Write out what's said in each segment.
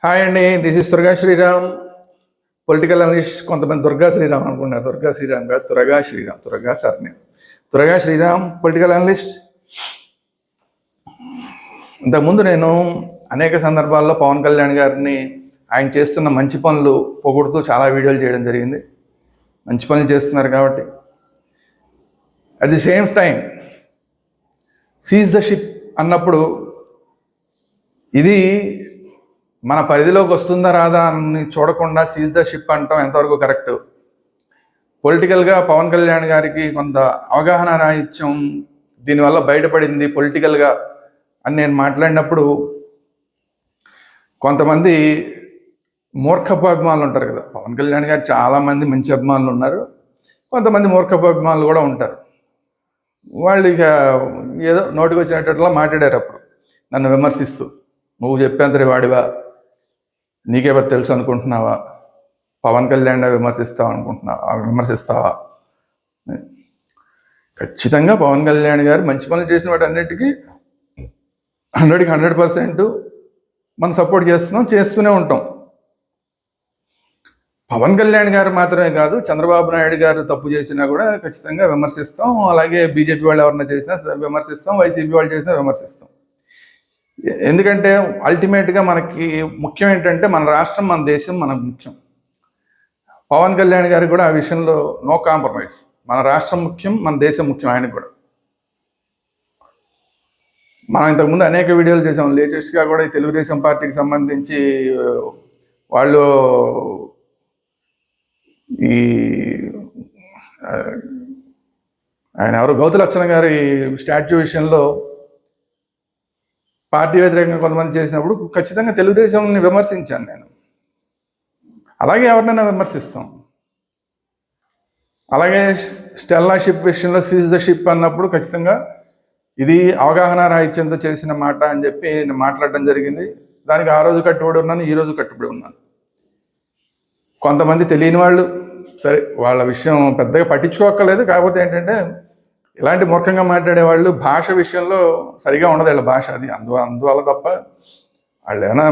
Hi అండి, this is Durga Sriram, political analyst. కొంతమంది దుర్గా శ్రీరామ్ అనుకుంటున్నారు. దుర్గా శ్రీరామ్ కాదు, తురగా శ్రీరామ్. తురగా సార్ని తురగా శ్రీరామ్, పొలిటికల్ అనలిస్ట్. ఇంతకుముందు నేను అనేక సందర్భాల్లో పవన్ కళ్యాణ్ గారిని ఆయన చేస్తున్న మంచి పనులు పొగుడుతూ చాలా వీడియోలు చేయడం జరిగింది. మంచి పనులు చేస్తున్నారు కాబట్టి. At the same time seize the ship అన్నప్పుడు ఇది మన పరిధిలోకి వస్తుందా రాదా అని చూడకుండా సీజ్ ద షిప్ అంటాం ఎంతవరకు కరెక్ట్? పొలిటికల్గా పవన్ కళ్యాణ్ గారికి కొంత అవగాహన రాహిత్యం దీనివల్ల బయటపడింది పొలిటికల్గా అని నేను మాట్లాడినప్పుడు కొంతమంది మూర్ఖపు అభిమానులు ఉంటారు కదా. పవన్ కళ్యాణ్ గారు చాలామంది మంచి అభిమానులు ఉన్నారు, కొంతమంది మూర్ఖపు అభిమానులు కూడా ఉంటారు. వాళ్ళు ఇక ఏదో నోటికి వచ్చినట్లా మాట్లాడారు అప్పుడు నన్ను విమర్శిస్తూ. నువ్వు చెప్పేంతటి వాడివా, నీకే తెలుసు అనుకుంటున్నావా, పవన్ కళ్యాణ్ విమర్శిస్తావా? ఖచ్చితంగా పవన్ కళ్యాణ్ గారు మంచి పనులు చేసిన వాటి అన్నిటికీ 100% మనం సపోర్ట్ చేస్తూనే ఉంటాం. పవన్ కళ్యాణ్ గారు మాత్రమే కాదు, చంద్రబాబు నాయుడు గారు తప్పు చేసినా కూడా ఖచ్చితంగా విమర్శిస్తాం. అలాగే బీజేపీ వాళ్ళు ఎవరైనా చేసినా విమర్శిస్తాం, వైసీపీ వాళ్ళు చేసినా విమర్శిస్తాం. ఎందుకంటే అల్టిమేట్గా మనకి ముఖ్యం ఏంటంటే మన రాష్ట్రం, మన దేశం మనకు ముఖ్యం. పవన్ కళ్యాణ్ గారికి కూడా ఆ విషయంలో నో కాంప్రమైజ్. మన రాష్ట్రం ముఖ్యం, మన దేశం ముఖ్యం ఆయనకు కూడా. మనం ఇంతకుముందు అనేక వీడియోలు చేసాం. లేటెస్ట్గా కూడా ఈ తెలుగుదేశం పార్టీకి సంబంధించి వాళ్ళు ఈ ఆయన ఎవరు గౌతలక్షణ గారి స్టాచ్యూ విషయంలో పార్టీ వ్యతిరేకంగా కొంతమంది చేసినప్పుడు ఖచ్చితంగా తెలుగుదేశంని విమర్శించాను నేను. అలాగే ఎవరినైనా విమర్శిస్తాం. అలాగే స్టెల్లా షిప్ విషయంలో సీజ్ ద షిప్ అన్నప్పుడు ఖచ్చితంగా ఇది అవగాహన రాహిత్యంతో చేసిన మాట అని చెప్పి నేను మాట్లాడడం జరిగింది. దానికి ఆ రోజు కట్టుబడి ఉన్నాను, ఈ రోజు కట్టుబడి ఉన్నాను. కొంతమంది తెలియని వాళ్ళు సరే, వాళ్ళ విషయం పెద్దగా పట్టించుకోక్కర్లేదు. కాకపోతే ఏంటంటే ఇలాంటి మూర్ఖంగా మాట్లాడే వాళ్ళు భాష విషయంలో సరిగా ఉండదు వీళ్ళ భాష. అది అందువల్ల తప్ప వాళ్ళు ఏమైనా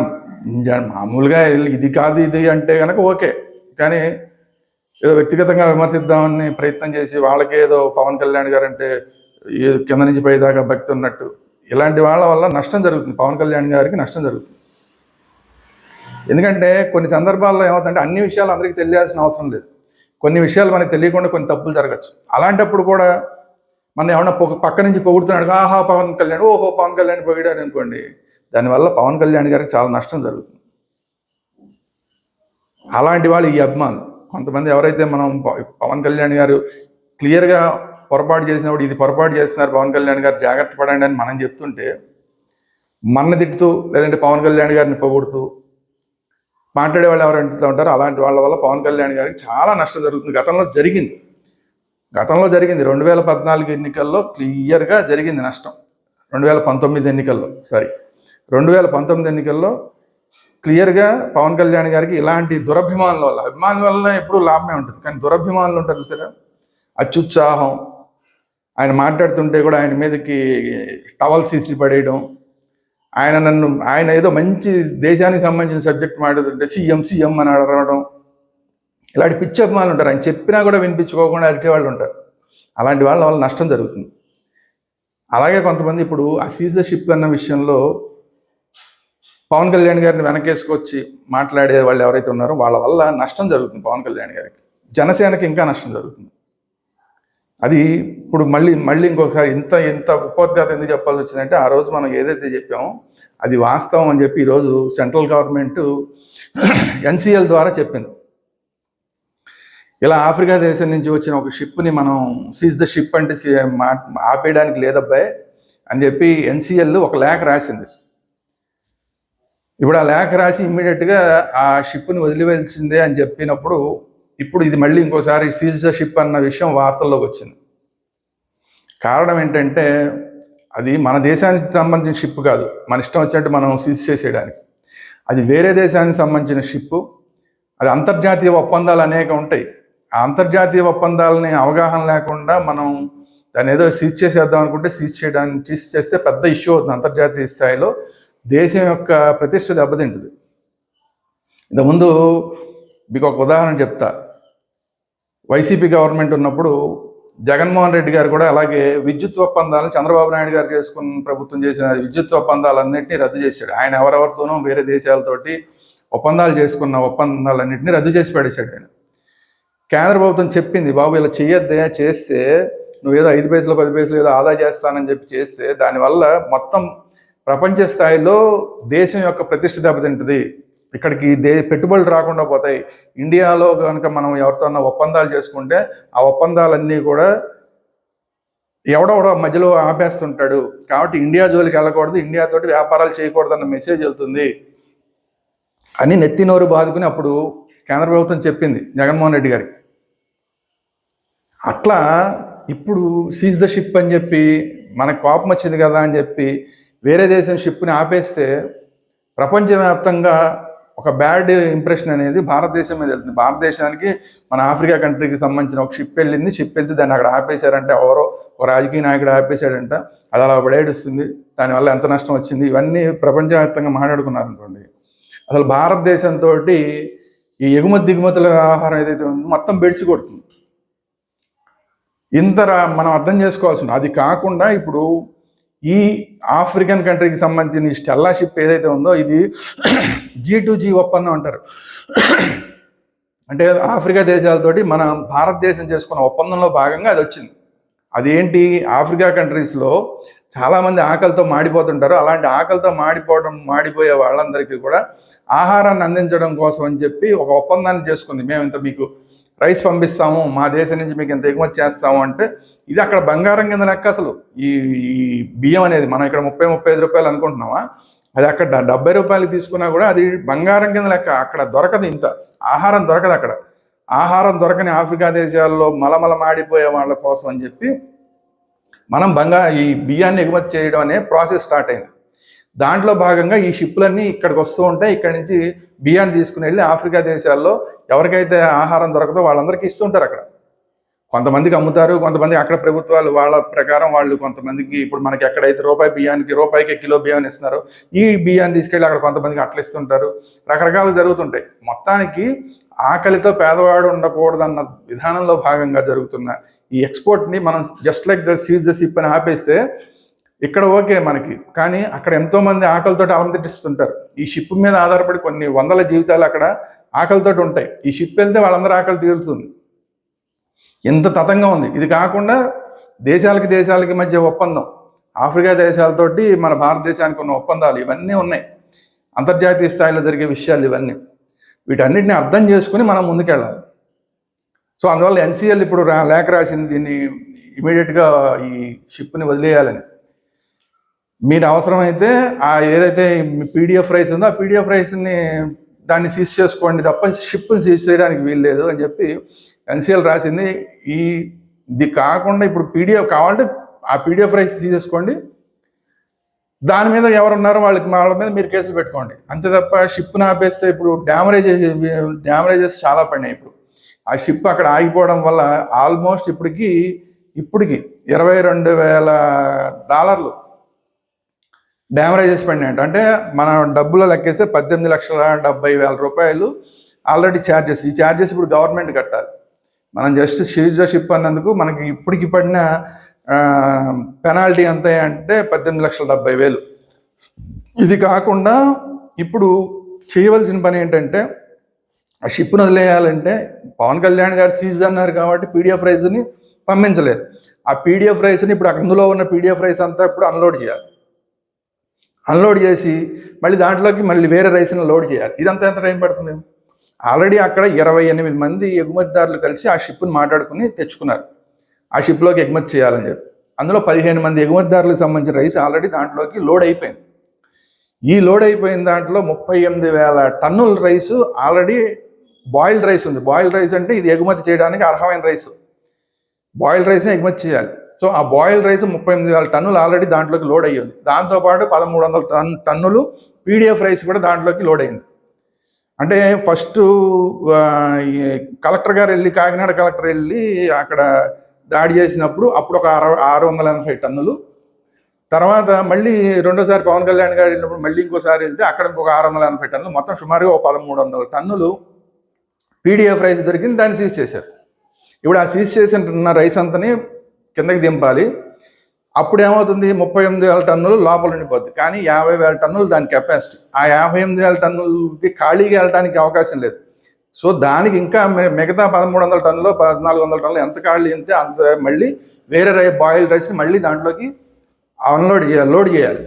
మామూలుగా ఇది కాదు ఇది అంటే కనుక ఓకే. కానీ ఏదో వ్యక్తిగతంగా విమర్శిద్దామని ప్రయత్నం చేసి వాళ్ళకి ఏదో పవన్ కళ్యాణ్ గారు అంటే కింద నుంచి పైదాకా భక్తి ఉన్నట్టు ఇలాంటి వాళ్ళ వల్ల నష్టం జరుగుతుంది. పవన్ కళ్యాణ్ గారికి నష్టం జరుగుతుంది. ఎందుకంటే కొన్ని సందర్భాల్లో ఏమవుతుందంటే అన్ని విషయాలు అందరికీ తెలియాల్సిన అవసరం లేదు. కొన్ని విషయాలు మనకు తెలియకుండా కొన్ని తప్పులు జరగచ్చు. అలాంటప్పుడు కూడా మన ఏమన్నా పక్క నుంచి పొగుడుతున్నాడు, ఆహా పవన్ కళ్యాణ్, ఓహో పవన్ కళ్యాణ్ పొగిడాడు అనుకోండి, దానివల్ల పవన్ కళ్యాణ్ గారికి చాలా నష్టం జరుగుతుంది. అలాంటి వాళ్ళు ఈ అభిమానులు కొంతమంది ఎవరైతే మనం పవన్ కళ్యాణ్ గారు క్లియర్గా పొరపాటు చేసినప్పుడు ఇది పొరపాటు చేస్తున్నారు పవన్ కళ్యాణ్ గారు జాగ్రత్త పడండి అని మనం చెప్తుంటే మన తిట్టుతూ లేదంటే పవన్ కళ్యాణ్ గారిని పొగుడుతూ మాట్లాడే వాళ్ళు ఎవరంటూ ఉంటారో అలాంటి వాళ్ళ వల్ల పవన్ కళ్యాణ్ గారికి చాలా నష్టం జరుగుతుంది. గతంలో జరిగింది 2014 ఎన్నికల్లో క్లియర్గా జరిగింది నష్టం. 2019 ఎన్నికల్లో క్లియర్గా పవన్ కళ్యాణ్ గారికి ఇలాంటి దురభిమానుల వల్ల, అభిమానుల వల్ల ఎప్పుడూ లాభమే ఉంటుంది, కానీ దురభిమానులు ఉంటారు సరే, అత్యుత్సాహం. ఆయన మాట్లాడుతుంటే కూడా ఆయన మీదకి టవల్స్ ఇసిరి పడేయడం, ఆయన ఏదో మంచి దేశానికి సంబంధించిన సబ్జెక్ట్ మాట్లాడుతుంటే సీఎం అని అడగడం, ఇలాంటి పిచ్చి అభిమానులు ఉంటారు. ఆయన చెప్పినా కూడా వినిపించుకోకుండా అరిచే వాళ్ళు ఉంటారు. అలాంటి వాళ్ళ వల్ల నష్టం జరుగుతుంది. అలాగే కొంతమంది ఇప్పుడు ఆ సీజ్ ద షిప్ అన్న విషయంలో పవన్ కళ్యాణ్ గారిని వెనకేసుకొచ్చి మాట్లాడే వాళ్ళు ఎవరైతే ఉన్నారో వాళ్ళ వల్ల నష్టం జరుగుతుంది పవన్ కళ్యాణ్ గారికి. జనసేనకి ఇంకా నష్టం జరుగుతుంది. అది ఇప్పుడు మళ్ళీ ఇంకొకసారి ఇంత ఉపోద్ఘాతం ఎందుకు చెప్పాల్సి వచ్చిందంటే, ఆ రోజు మనం ఏదైతే చెప్పామో అది వాస్తవం అని చెప్పి ఈరోజు సెంట్రల్ గవర్నమెంట్ ఎన్సీఎల్ ద్వారా చెప్పింది. ఇలా ఆఫ్రికా దేశం నుంచి వచ్చిన ఒక షిప్ని మనం సీజ్ ద షిప్ అంటే ఆపేయడానికి లేదబ్బాయి అని చెప్పి ఎన్సీఎల్ ఒక లేఖ రాసింది. ఇప్పుడు ఆ లేఖ రాసి ఇమ్మీడియట్గా ఆ షిప్ని వదిలివేయాల్సిందే అని చెప్పినప్పుడు ఇప్పుడు ఇది మళ్ళీ ఇంకోసారి సీజ్ ద షిప్ అన్న విషయం వార్తల్లోకి వచ్చింది. కారణం ఏంటంటే అది మన దేశానికి సంబంధించిన షిప్ కాదు, మన ఇష్టం వచ్చినట్టు మనం సీజ్ చేసేయడానికి. అది వేరే దేశానికి సంబంధించిన షిప్పు. అది అంతర్జాతీయ ఒప్పందాలు అనేక ఉంటాయి. ఆ అంతర్జాతీయ ఒప్పందాలని అవగాహన లేకుండా మనం దాన్ని ఏదో సీజ్ చేసేద్దాం అనుకుంటే సీజ్ చేస్తే పెద్ద ఇష్యూ అవుతుంది. అంతర్జాతీయ స్థాయిలో దేశం యొక్క ప్రతిష్ట దెబ్బతింటుంది. ఇంతకుముందు మీకు ఒక ఉదాహరణ చెప్తా. వైసీపీ గవర్నమెంట్ ఉన్నప్పుడు జగన్మోహన్ రెడ్డి గారు కూడా అలాగే విద్యుత్ ఒప్పందాలను చంద్రబాబు నాయుడు గారు ప్రభుత్వం చేసిన విద్యుత్ ఒప్పందాలన్నింటినీ రద్దు చేశాడు. ఆయన ఎవరెవరితోనూ వేరే దేశాలతోటి ఒప్పందాలు చేసుకున్న ఒప్పందాలన్నింటినీ రద్దు చేసి పడేశాడు ఆయన. కేంద్ర ప్రభుత్వం చెప్పింది, బాబు ఇలా చేయొద్దే, చేస్తే నువ్వేదో 5 పైసలు 10 పైసలు ఏదో ఆదా చేస్తానని చెప్పి చేస్తే దానివల్ల మొత్తం ప్రపంచ స్థాయిలో దేశం యొక్క ప్రతిష్ఠ దెబ్బతింటుంది, ఇక్కడికి పెట్టుబడులు రాకుండా పోతాయి. ఇండియాలో కనుక మనం ఎవరితో ఒప్పందాలు చేసుకుంటే ఆ ఒప్పందాలన్నీ కూడా ఎవడెవడో మధ్యలో ఆపేస్తుంటాడు, కాబట్టి ఇండియా జోలికి వెళ్ళకూడదు, ఇండియాతోటి వ్యాపారాలు చేయకూడదు అన్న మెసేజ్ వెళ్తుంది అని నెత్తి నోరు బాదుకుని అప్పుడు కేంద్ర ప్రభుత్వం చెప్పింది జగన్మోహన్ రెడ్డి గారికి. అట్లా ఇప్పుడు సీజ్ ద షిప్ అని చెప్పి మనకు కోపం వచ్చింది కదా అని చెప్పి వేరే దేశం షిప్ని ఆపేస్తే ప్రపంచవ్యాప్తంగా ఒక బ్యాడ్ ఇంప్రెషన్ అనేది భారతదేశం మీద వెళ్తుంది. భారతదేశానికి మన ఆఫ్రికా కంట్రీకి సంబంధించిన ఒక షిప్ వెళ్తే దాన్ని అక్కడ ఆపేశారంటే ఎవరో ఒక రాజకీయ నాయకుడు ఆపేశాడంట, అది అలా పడేడుస్తుంది, దానివల్ల ఎంత నష్టం వచ్చింది, ఇవన్నీ ప్రపంచవ్యాప్తంగా మాట్లాడుకున్నారనుకోండి. అసలు భారతదేశంతో ఈ ఎగుమతి దిగుమతుల వ్యవహారం ఏదైతే ఉందో మొత్తం బెడిసి కొడుతుంది. మనం అర్థం చేసుకోవాల్సింది. అది కాకుండా ఇప్పుడు ఈ ఆఫ్రికన్ కంట్రీకి సంబంధించిన స్టెల్లా షిప్ ఏదైతే ఉందో ఇది G2G ఒప్పందం అంటారు. అంటే ఆఫ్రికా దేశాలతోటి మన భారతదేశం చేసుకున్న ఒప్పందంలో భాగంగా అది వచ్చింది. అదేంటి, ఆఫ్రికా కంట్రీస్లో చాలామంది ఆకలితో మాడిపోతుంటారు. అలాంటి ఆకలితో మాడిపోయే వాళ్ళందరికీ కూడా ఆహారాన్ని అందించడం కోసం అని చెప్పి ఒక ఒప్పందాన్ని చేసుకుంది. మేము ఇంత మీకు రైస్ పంపిస్తాము, మా దేశం నుంచి మీకు ఎంత ఎగుమతి చేస్తాము అంటే ఇది అక్కడ బంగారం కింద లెక్క. అసలు ఈ బియ్యం అనేది మనం ఇక్కడ 30-35 రూపాయలు అనుకుంటున్నామా, అది అక్కడ 70 రూపాయలు తీసుకున్నా కూడా అది బంగారం కింద లెక్క. అక్కడ దొరకదు, ఇంత ఆహారం దొరకదు. అక్కడ ఆహారం దొరకని ఆఫ్రికా దేశాల్లో మలమల మాడిపోయే వాళ్ళ కోసం అని చెప్పి మనం ఈ బియ్యాన్ని ఎగుమతి చేయడం అనే ప్రాసెస్ స్టార్ట్ అయింది. దాంట్లో భాగంగా ఈ షిప్లన్నీ ఇక్కడికి వస్తూ ఉంటాయి. ఇక్కడి నుంచి బియ్యాన్ని తీసుకుని వెళ్ళి ఆఫ్రికా దేశాల్లో ఎవరికైతే ఆహారం దొరకదో వాళ్ళందరికీ ఇస్తుంటారు. అక్కడ కొంతమందికి అమ్ముతారు, కొంతమంది అక్కడ ప్రభుత్వాలు వాళ్ళ ప్రకారం వాళ్ళు కొంతమందికి, ఇప్పుడు మనకి ఎక్కడైతే రూపాయికి కిలో బియ్యాన్ని ఇస్తున్నారు, ఈ బియ్యాన్ని తీసుకెళ్ళి అక్కడ కొంతమందికి అట్లా ఇస్తుంటారు. రకరకాలు జరుగుతుంటాయి. మొత్తానికి ఆకలితో పేదవాడు ఉండకూడదన్న విధానంలో భాగంగా జరుగుతున్న ఈ ఎక్స్పోర్ట్ని మనం just like the seize the ship అని ఆపేస్తే ఇక్కడ ఓకే మనకి, కానీ అక్కడ ఎంతోమంది ఆకలితో అలంకరిస్తుంటారు. ఈ షిప్ మీద ఆధారపడి కొన్ని వందల జీవితాలు అక్కడ ఆకలితో ఉంటాయి. ఈ షిప్ వెళ్తే వాళ్ళందరూ ఆకలి తీరుతుంది. ఎంత తతంగా ఉంది. ఇది కాకుండా దేశాలకి మధ్య ఒప్పందం, ఆఫ్రికా దేశాలతోటి మన భారతదేశానికి ఉన్న ఒప్పందాలు ఇవన్నీ ఉన్నాయి. అంతర్జాతీయ స్థాయిలో జరిగే విషయాలు ఇవన్నీ. వీటన్నిటిని అర్థం చేసుకుని మనం ముందుకెళ్ళాలి. సో అందువల్ల NCL ఇప్పుడు లేఖ రాసింది దీన్ని ఇమీడియట్గా ఈ షిప్ని వదిలేయాలని. మీరు అవసరమైతే ఆ ఏదైతే PDF రైస్ ఉందో ఆ PDF రైస్ని దాన్ని సీజ్ చేసుకోండి తప్ప షిప్ని సీజ్ చేయడానికి వీల్లేదు అని చెప్పి NCL రాసింది. ఇది కాకుండా ఇప్పుడు PDF కావాలంటే ఆ PDF రైస్ తీసేసుకోండి, దాని మీద ఎవరున్నారో వాళ్ళ మీద మీరు కేసులు పెట్టుకోండి, అంతే తప్ప షిప్ని ఆపేస్తే ఇప్పుడు డ్యామరేజెస్ చాలా పడినాయి. ఇప్పుడు ఆ షిప్ అక్కడ ఆగిపోవడం వల్ల ఆల్మోస్ట్ ఇప్పటికి $22,000 డ్యామరేజెస్ పడినాయంట. అంటే మన డబ్బులో లెక్కేస్తే 18,70,000 రూపాయలు ఆల్రెడీ ఛార్జెస్. ఈ ఛార్జెస్ ఇప్పుడు గవర్నమెంట్ కట్టాలి. మనం జస్ట్ సీజ్ ద షిప్ అన్నందుకు మనకి ఇప్పటికి పడిన పెనాల్టీ ఎంత అంటే 18,70,000. ఇది కాకుండా ఇప్పుడు చేయవలసిన పని ఏంటంటే ఆ షిప్ను వదిలేయాలంటే పవన్ కళ్యాణ్ గారు సీజ్ అన్నారు కాబట్టి PDF రైస్ని పంపించలేదు. ఆ PDF రైస్ని ఇప్పుడు అందులో ఉన్న PDF రైస్ అంతా ఇప్పుడు అన్లోడ్ చేయాలి. అన్లోడ్ చేసి మళ్ళీ దాంట్లోకి వేరే రైస్ని లోడ్ చేయాలి. ఇదంతా ఎంత టైం పడుతుంది? ఆల్రెడీ అక్కడ 28 మంది ఎగుమతిదారులు కలిసి ఆ షిప్ని మాట్లాడుకుని తెచ్చుకున్నారు. ఆ షిప్లోకి ఎగుమతి చేయాలని చెప్పి అందులో 15 మంది ఎగుమతిదారులకు సంబంధించిన రైస్ ఆల్రెడీ దాంట్లోకి లోడ్ అయిపోయింది. ఈ లోడ్ అయిపోయిన దాంట్లో 38,000 టన్నుల రైసు ఆల్రెడీ బాయిల్డ్ రైస్ ఉంది. బాయిల్డ్ రైస్ అంటే ఇది ఎగుమతి చేయడానికి అర్హమైన రైసు. బాయిల్డ్ రైస్ని ఎగుమతి చేయాలి. సో ఆ బాయిల్డ్ రైస్ 38,000 టన్నులు ఆల్రెడీ దాంట్లోకి లోడ్ అయ్యింది. దాంతోపాటు 1,300 టన్నులు PDF రైస్ కూడా దాంట్లోకి లోడ్ అయింది. అంటే ఫస్ట్ కలెక్టర్ గారు వెళ్ళి, కాకినాడ కలెక్టర్ వెళ్ళి అక్కడ దాడి చేసినప్పుడు అప్పుడు ఒక 680 టన్నులు తర్వాత మళ్ళీ రెండోసారి పవన్ కళ్యాణ్ గారు వెళ్ళినప్పుడు మళ్ళీ ఇంకోసారి వెళ్తే అక్కడ ఇంకొక 680 టన్నులు, మొత్తం సుమారుగా ఒక 1300 టన్నులు పీడిఎఫ్ రైస్ దొరికింది, దాన్ని సీజ్ చేశారు. ఇప్పుడు ఆ సీజ్ చేసిన రైస్ అంతని కిందకి దింపాలి. అప్పుడు ఏమవుతుంది, 38,000 టన్నులు లోపల ఉండిపోద్ది. కానీ 50,000 టన్నులు దాని కెపాసిటీ. ఆ 58,000 టన్నులకి ఖాళీగా వెళ్ళడానికి అవకాశం లేదు. సో దానికి ఇంకా మిగతా 1,300 టన్నులు 1,400 టన్నులు ఎంత ఖాళీ ఉంటే అంత మళ్ళీ వేరే బాయిల్డ్ రైస్ని మళ్ళీ దాంట్లోకి లోడ్ చేయాలి.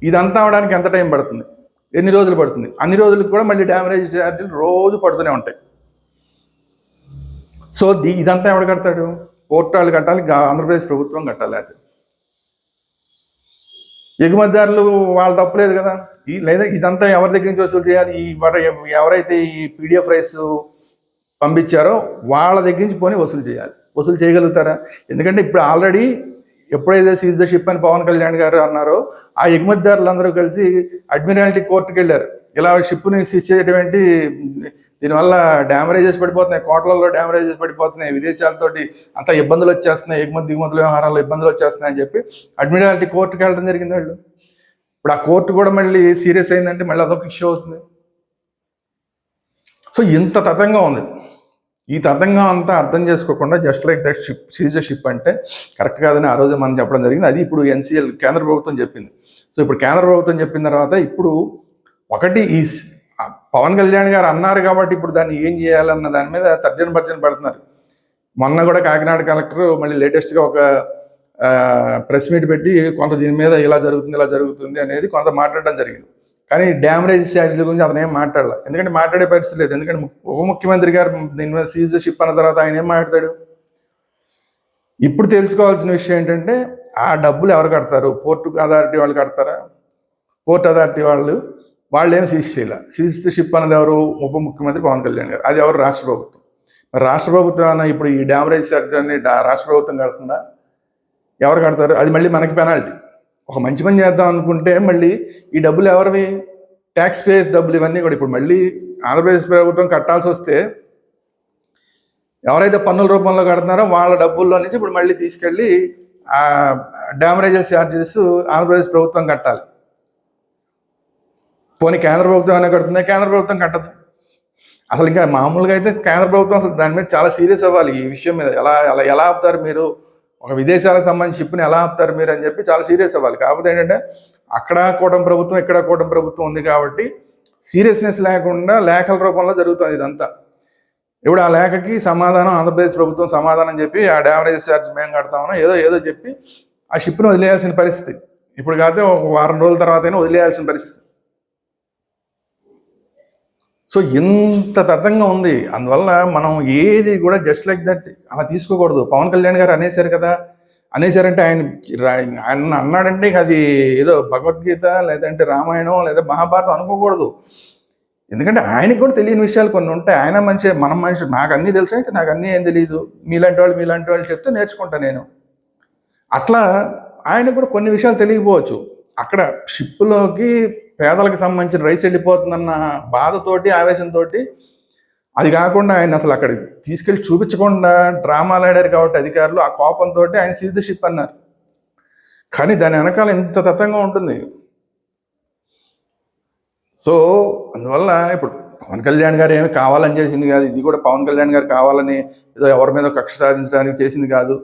ఇదంతా అవడానికి ఎంత టైం పడుతుంది, ఎన్ని రోజులు పడుతుంది? అన్ని రోజులకు కూడా మళ్ళీ డ్యామరేజ్ ఛార్జీలు రోజు పడుతూనే ఉంటాయి. సో ఇదంతా ఎవడు కడతాడు? పోర్ట్ వాళ్ళు కట్టాలి, ఆంధ్రప్రదేశ్ ప్రభుత్వం కట్టాలి. అది ఎగుమతిదారులు వాళ్ళ తప్పులేదు కదా. లేదా ఇదంతా ఎవరి దగ్గర నుంచి వసూలు చేయాలి? ఎవరైతే ఈ పీడిఎఫ్ రైస్ పంపించారో వాళ్ళ దగ్గర నుంచి పోనీ వసూలు చేయాలి. వసూలు చేయగలుగుతారా? ఎందుకంటే ఇప్పుడు ఆల్రెడీ ఎప్పుడైతే సీజ్ ద షిప్ అని పవన్ కళ్యాణ్ గారు అన్నారో, ఆ ఎగుమతిదారులందరూ కలిసి అడ్మిరాలిటీ కోర్టుకు వెళ్ళారు. ఇలా షిప్ని సీజ్ చేయడం ఏంటి, దీనివల్ల డ్యామరేజెస్ పడిపోతున్నాయి, కోట్లలో డ్యామరేజెస్ పడిపోతున్నాయి, విదేశాలతోటి అంతా ఇబ్బందులు వచ్చేస్తున్నాయి, దిగుమతుల వ్యవహారాల్లో ఇబ్బందులు వచ్చేస్తున్నాయి అని చెప్పి అడ్మిరాలిటీ కోర్టుకు వెళ్ళడం జరిగింది వాళ్ళు. ఇప్పుడు ఆ కోర్టు కూడా మళ్ళీ సీరియస్ అయిందంటే మళ్ళీ అదొక ఇష్యూ అవుతుంది. సో ఇంత తతంగా ఉంది. ఈ తతంగా అంతా అర్థం చేసుకోకుండా just like that ship seize the ship అంటే కరెక్ట్ కాదని ఆ రోజు మనం చెప్పడం జరిగింది. అది ఇప్పుడు ఎన్సీఎల్ కేంద్ర ప్రభుత్వం చెప్పింది. సో ఇప్పుడు కేంద్ర ప్రభుత్వం చెప్పిన తర్వాత ఇప్పుడు ఒకటి ఈ పవన్ కళ్యాణ్ గారు అన్నారు కాబట్టి ఇప్పుడు దాన్ని ఏం చేయాలన్న దాని మీద తర్జన పడుతున్నారు. మొన్న కూడా కాకినాడ కలెక్టర్ మళ్ళీ లేటెస్ట్గా ఒక ప్రెస్ మీట్ పెట్టి కొంత దీని మీద ఇలా జరుగుతుంది అనేది కొంత మాట్లాడడం జరిగింది. కానీ డ్యామరేజ్ ఛార్జీల గురించి అతను ఏం మాట్లాడాలి, ఎందుకంటే మాట్లాడే పరిస్థితి లేదు. ఎందుకంటే ఉప ముఖ్యమంత్రి గారు దీని మీద సీజ్ ద షిప్ అన్న తర్వాత ఆయన ఏం మాట్లాడతాడు? ఇప్పుడు తెలుసుకోవాల్సిన విషయం ఏంటంటే ఆ డబ్బులు ఎవరు కడతారు? పోర్ట్ అథారిటీ వాళ్ళు కడతారా? పోర్ట్ అథారిటీ వాళ్ళు ఏం సీజ్ చేయాలి? సీజ్ ద షిప్ అన్నది ఎవరు? ఉప ముఖ్యమంత్రి పవన్ కళ్యాణ్ గారు. అది ఎవరు? రాష్ట్ర ప్రభుత్వం. మరి రాష్ట్ర ప్రభుత్వం అన్న ఇప్పుడు ఈ డ్యామరేజ్ ఛార్జ్ అన్ని రాష్ట్ర ప్రభుత్వం కడుతుందా? ఎవరు కడతారు? అది మళ్ళీ మనకి పెనాల్టీ. ఒక మంచి పని చేద్దాం అనుకుంటే మళ్ళీ ఈ డబ్బులు ఎవరివి? ట్యాక్స్ పేయర్స్ డబ్బులు. ఇవన్నీ కూడా ఇప్పుడు మళ్ళీ ఆంధ్రప్రదేశ్ ప్రభుత్వం కట్టాల్సి వస్తే ఎవరైతే పన్నుల రూపంలో కడుతున్నారో వాళ్ళ డబ్బుల్లో నుంచి ఇప్పుడు మళ్ళీ తీసుకెళ్ళి ఆ డ్యామరేజెస్ ఛార్జెస్ ఆంధ్రప్రదేశ్ ప్రభుత్వం కట్టాలి. పోనీ కేంద్ర ప్రభుత్వం అయినా కడుతుంది, కేంద్ర ప్రభుత్వం కట్టదు. అసలు ఇంకా మామూలుగా అయితే కేంద్ర ప్రభుత్వం అసలు దాని మీద చాలా సీరియస్ అవ్వాలి. ఈ విషయం మీద ఎలా ఆపుతారు మీరు? ఒక విదేశాలకు సంబంధించి షిప్ని ఎలా ఆపుతారు మీరు అని చెప్పి చాలా సీరియస్ అవ్వాలి. కాకపోతే ఏంటంటే అక్కడ కూటమి ప్రభుత్వం, ఇక్కడ కూటమి ప్రభుత్వం ఉంది కాబట్టి సీరియస్నెస్ లేకుండా లేఖల రూపంలో జరుగుతుంది ఇదంతా. ఇప్పుడు ఆ లేఖకి సమాధానం ఆంధ్రప్రదేశ్ ప్రభుత్వం సమాధానం చెప్పి ఆ డ్యామరేజ్ ఛార్జ్ మేము కడతామనో ఏదో చెప్పి ఆ షిప్ను వదిలేయాల్సిన పరిస్థితి. ఇప్పుడు కాకపోతే ఒక వారం రోజుల తర్వాత అయినా వదిలేయాల్సిన పరిస్థితి. సో ఇంత తతంగా ఉంది. అందువల్ల మనం ఏది కూడా జస్ట్ లైక్ దట్ అలా తీసుకోకూడదు. పవన్ కళ్యాణ్ గారు అనేసారంటే ఆయన అన్నాడంటే అది ఏదో భగవద్గీత లేదంటే రామాయణం లేదా మహాభారతం అనుకోకూడదు. ఎందుకంటే ఆయనకు కూడా తెలియని విషయాలు కొన్ని ఉంటాయి. ఆయన మనం మనిషి, నాకు అన్నీ తెలుసు అంటే నాకు అన్నీ ఏం తెలియదు, మీలాంటి వాళ్ళు చెప్తే నేర్చుకుంటా నేను. అట్లా ఆయనకు కూడా కొన్ని విషయాలు తెలియకపోవచ్చు. అక్కడ షిప్లోకి పేదలకు సంబంధించిన రైస్ వెళ్ళిపోతుందన్న బాధతోటి, ఆవేశంతో, అది కాకుండా ఆయన అసలు అక్కడ తీసుకెళ్ళి చూపించకుండా డ్రామాలు ఆడారు కాబట్టి అధికారులు ఆ కోపంతో ఆయన సీజ్ ద షిప్ అన్నారు. కానీ దాని వెనకాల ఎంత తతంగా ఉంటుంది. సో అందువల్ల ఇప్పుడు పవన్ కళ్యాణ్ గారు ఏమి కావాలని చేసింది కాదు. ఇది కూడా పవన్ కళ్యాణ్ గారు కావాలని ఏదో ఎవరి మీద కక్ష సాధించడానికి చేసింది కాదు.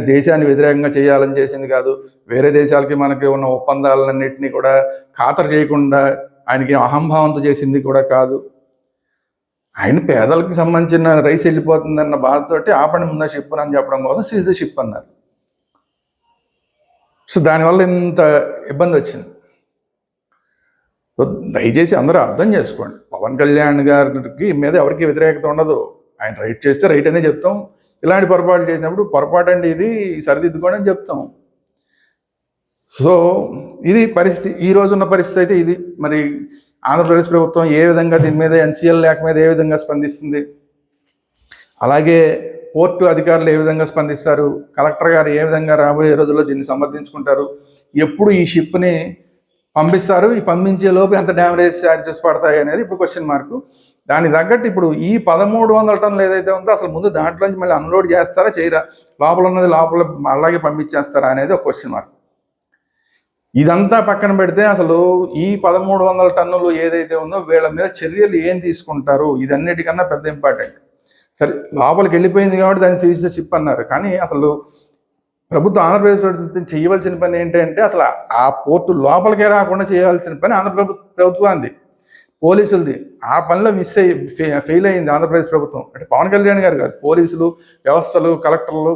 దేశాన్ని వ్యతిరేకంగా చేయాలని చేసింది కాదు. వేరే దేశాలకి మనకి ఉన్న ఒప్పందాలన్నింటినీ కూడా ఖాతరు చేయకుండా ఆయనకి అహంభావంతో చేసింది కూడా కాదు. ఆయన పేదలకు సంబంధించిన రైస్ వెళ్ళిపోతుందన్న బాధతోటి ఆపండి ముందు షిప్ అని చెప్పడం కోసం సీజ్ ద షిప్ అన్నారు. సో దానివల్ల ఇంత ఇబ్బంది వచ్చింది. సో దయచేసి అందరూ అర్థం చేసుకోండి. పవన్ కళ్యాణ్ గారికి మీద ఎవరికి వ్యతిరేకత ఉండదు. ఆయన రైట్ చేస్తే రైట్ అనే చెప్తాం. ఇలాంటి పొరపాటు చేసినప్పుడు పొరపాటు అండి ఇది సరిదిద్దుకోండి అని చెప్తాం. సో ఇది పరిస్థితి, ఈ రోజున్న పరిస్థితి అయితే ఇది. మరి ఆంధ్రప్రదేశ్ ప్రభుత్వం ఏ విధంగా దీని మీద ఎన్సీఎల్ లేఖ మీద ఏ విధంగా స్పందిస్తుంది, అలాగే పోర్టు అధికారులు ఏ విధంగా స్పందిస్తారు, కలెక్టర్ గారు ఏ విధంగా రాబోయే రోజుల్లో దీన్ని సమర్థించుకుంటారు, ఎప్పుడు ఈ షిప్ని పంపిస్తారు, ఈ పంపించే లోపు ఎంత డ్యామరేజ్ ఛార్జెస్ పడతాయి అనేది ఇప్పుడు క్వశ్చన్ మార్కు. దానికి తగ్గట్టు ఇప్పుడు ఈ 1300 టన్నులు ఏదైతే ఉందో అసలు ముందు దాంట్లోంచి మళ్ళీ అన్లోడ్ చేస్తారా చేయరా, లోపల ఉన్నది లోపల అలాగే పంపించేస్తారా అనేది ఒక క్వశ్చన్ మార్క్. ఇదంతా పక్కన పెడితే అసలు ఈ 1300 టన్నులు ఏదైతే ఉందో వీళ్ళ మీద చర్యలు ఏం తీసుకుంటారు, ఇదన్నిటికన్నా పెద్ద ఇంపార్టెంట్. సరే లోపలికి వెళ్ళిపోయింది కాబట్టి దాన్ని సీజ్ ద షిప్ అన్నారు, కానీ అసలు ప్రభుత్వం ఆంధ్రప్రదేశ్ ప్రభుత్వం చేయవలసిన పని ఏంటంటే అసలు ఆ పోర్టు లోపలికే రాకుండా చేయాల్సిన పని ప్రభుత్వానికి, పోలీసులది. ఆ పనిలో ఫెయిల్ అయింది ఆంధ్రప్రదేశ్ ప్రభుత్వం. అంటే పవన్ కళ్యాణ్ గారు కాదు, పోలీసులు, వ్యవస్థలు, కలెక్టర్లు,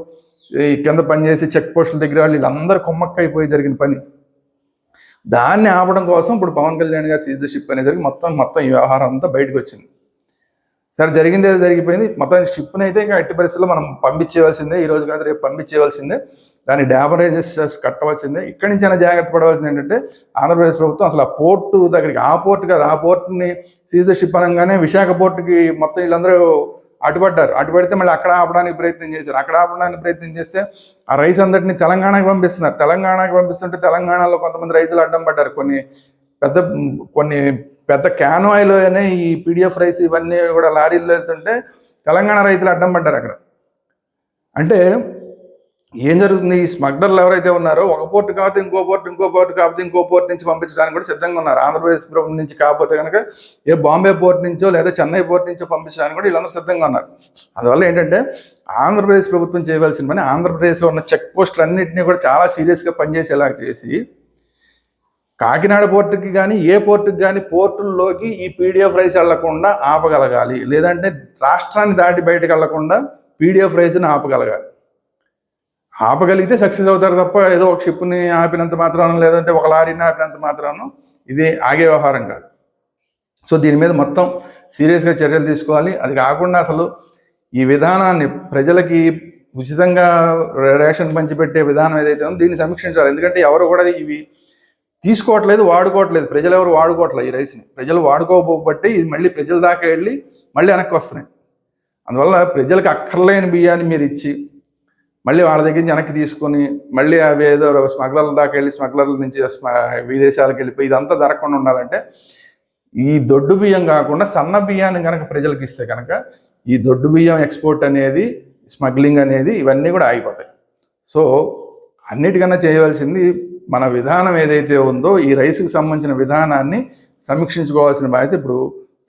ఈ కింద పనిచేసి చెక్ పోస్టుల దగ్గర వీళ్ళందరూ కుమ్మక్కైపోయి జరిగిన పని. దాన్ని ఆపడం కోసం ఇప్పుడు పవన్ కళ్యాణ్ గారు సీజ్ ద షిప్ అనేసరికి మొత్తం ఈ వ్యవహారం అంతా బయటకు వచ్చింది. సరే జరిగింది ఏదో జరిగిపోయింది. మొత్తం షిప్ని అయితే ఇంకా ఎట్టి పరిస్థితుల్లో మనం పంపించేవలసిందే, ఈ రోజు కాదు రేపు పంపించేవలసిందే, దాని డ్యామరేజెస్ కట్టవలసిందే. ఇక్కడి నుంచి అయినా జాగ్రత్త పడవలసింది ఏంటంటే ఆంధ్రప్రదేశ్ ప్రభుత్వం అసలు ఆ పోర్టు దగ్గరికి, ఆ పోర్టు కాదు, ఆ పోర్టుని సీజ్ ద షిప్ అనగానే విశాఖ పోర్టుకి మొత్తం వీళ్ళందరూ అడ్డుపడితే మళ్ళీ అక్కడ ఆపడానికి ప్రయత్నం చేశారు. అక్కడ ఆపడానికి ప్రయత్నం చేస్తే ఆ రైస్ అందరినీ తెలంగాణకి పంపిస్తున్నారు. తెలంగాణకి పంపిస్తుంటే తెలంగాణలో కొంతమంది రైతులు అడ్డం పడ్డారు. కొన్ని పెద్ద క్యాన్వాయిలు అనే ఈ పీడిఎఫ్ రైస్ ఇవన్నీ కూడా లారీలు వెళ్తుంటే తెలంగాణ రైతులు అడ్డం పడ్డారు అక్కడ. అంటే ఏం జరుగుతుంది, ఈ స్మగ్లర్లు ఎవరైతే ఉన్నారో ఒక పోర్టు కాకపోతే ఇంకో పోర్టు కాకపోతే ఇంకో పోర్టు నుంచి పంపించడానికి కూడా సిద్ధంగా ఉన్నారు. ఆంధ్రప్రదేశ్ ప్రభుత్వం నుంచి కాకపోతే కనుక ఏ బాంబే పోర్టు నుంచో లేదా చెన్నై పోర్టు నుంచో పంపించడానికి కూడా వీళ్ళందరూ సిద్ధంగా ఉన్నారు. అందువల్ల ఏంటంటే ఆంధ్రప్రదేశ్ ప్రభుత్వం చేయవలసిన పని ఆంధ్రప్రదేశ్లో ఉన్న చెక్ పోస్టులు అన్నింటినీ కూడా చాలా సీరియస్గా పనిచేసేలా చేసి కాకినాడ పోర్టుకి కానీ ఏ పోర్టుకి కానీ పోర్టుల్లోకి ఈ పీడిఎఫ్ రైస్ వెళ్లకుండా ఆపగలగాలి. లేదంటే రాష్ట్రాన్ని దాటి బయటకు వెళ్లకుండా పీడిఎఫ్ రైస్ని ఆపగలిగితే సక్సెస్ అవుతారు తప్ప ఏదో ఒక షిప్ని ఆపినంత మాత్రాన లేదంటే ఒక లారీని ఆపినంత మాత్రాన ఇది ఆగే వ్యవహారం కాదు. సో దీని మీద మొత్తం సీరియస్గా చర్యలు తీసుకోవాలి. అది కాకుండా అసలు ఈ విధానాన్ని ప్రజలకి ఉచితంగా రేషన్ పంచిపెట్టే విధానం ఏదైతే ఉందో దీన్ని సమీక్షించాలి. ఎందుకంటే ఎవరు కూడా ఇవి తీసుకోవట్లేదు, వాడుకోవట్లేదు. ప్రజలు ఎవరు వాడుకోవట్లేదు ఈ రైస్ని. ప్రజలు వాడుకోబట్టి ఇది మళ్ళీ ప్రజల దాకా వెళ్ళి మళ్ళీ వెనక్కి వస్తున్నాయి. అందువల్ల ప్రజలకు అక్కర్లేని బియ్యాన్ని మీరు ఇచ్చి మళ్ళీ వాళ్ళ దగ్గర నుంచి వెనక్కి తీసుకొని మళ్ళీ అవి ఏదో స్మగ్లర్ల దాకా వెళ్ళి స్మగ్లర్ల నుంచి విదేశాలకు వెళ్ళిపోయి ఇదంతా జరగకుండా ఉండాలంటే ఈ దొడ్డు బియ్యం కాకుండా సన్న బియ్యాన్ని కనుక ప్రజలకు ఇస్తే కనుక ఈ దొడ్డు బియ్యం ఎక్స్పోర్ట్ అనేది, స్మగ్లింగ్ అనేది ఇవన్నీ కూడా ఆగిపోతాయి. సో అన్నిటికన్నా చేయవలసింది మన విధానం ఏదైతే ఉందో ఈ రైస్కి సంబంధించిన విధానాన్ని సమీక్షించుకోవాల్సిన బాధ్యత ఇప్పుడు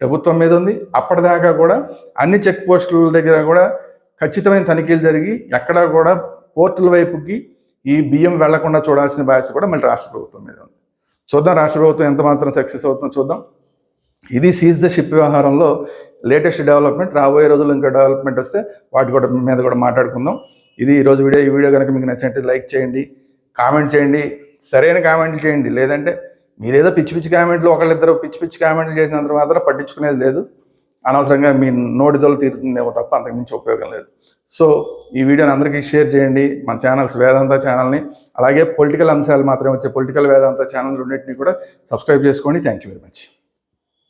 ప్రభుత్వం మీద ఉంది. అప్పటిదాకా కూడా అన్ని చెక్ పోస్టుల దగ్గర కూడా ఖచ్చితమైన తనిఖీలు జరిగి ఎక్కడా కూడా పోర్టుల వైపుకి ఈ బియ్యం వెళ్లకుండా చూడాల్సిన బాధ్యత కూడా మళ్ళీ రాష్ట్ర ప్రభుత్వం మీద ఉంది. చూద్దాం రాష్ట్ర ప్రభుత్వం ఎంత మాత్రం సక్సెస్ అవుతుందో చూద్దాం. ఇది సీజ్ ద షిప్ వ్యవహారంలో లేటెస్ట్ డెవలప్మెంట్. రాబోయే రోజుల్లో ఇంకా డెవలప్మెంట్ వస్తే వాటి మీద కూడా మాట్లాడుకుందాం. ఇది ఈరోజు వీడియో. ఈ వీడియో కనుక మీకు నచ్చినట్టు లైక్ చేయండి, కామెంట్ చేయండి, సరైన కామెంట్లు చేయండి. లేదంటే మీరేదో పిచ్చి కామెంట్లు ఒకళ్ళిద్దరు పిచ్చి కామెంట్లు చేసినంత మాత్రం పట్టించుకునేది లేదు. అనవసరంగా మీ నోటిదోలు తీరుతుందేమో తప్ప అంతకుమించి ఉపయోగం లేదు. సో ఈ వీడియోని అందరికీ షేర్ చేయండి. మన ఛానల్స్ వేదాంత ఛానల్ని, అలాగే పొలిటికల్ అంశాలు మాత్రమే వచ్చే పొలిటికల్ వేదాంత ఛానల్ రెండింటినీ కూడా సబ్స్క్రైబ్ చేసుకోండి. Thank you very much.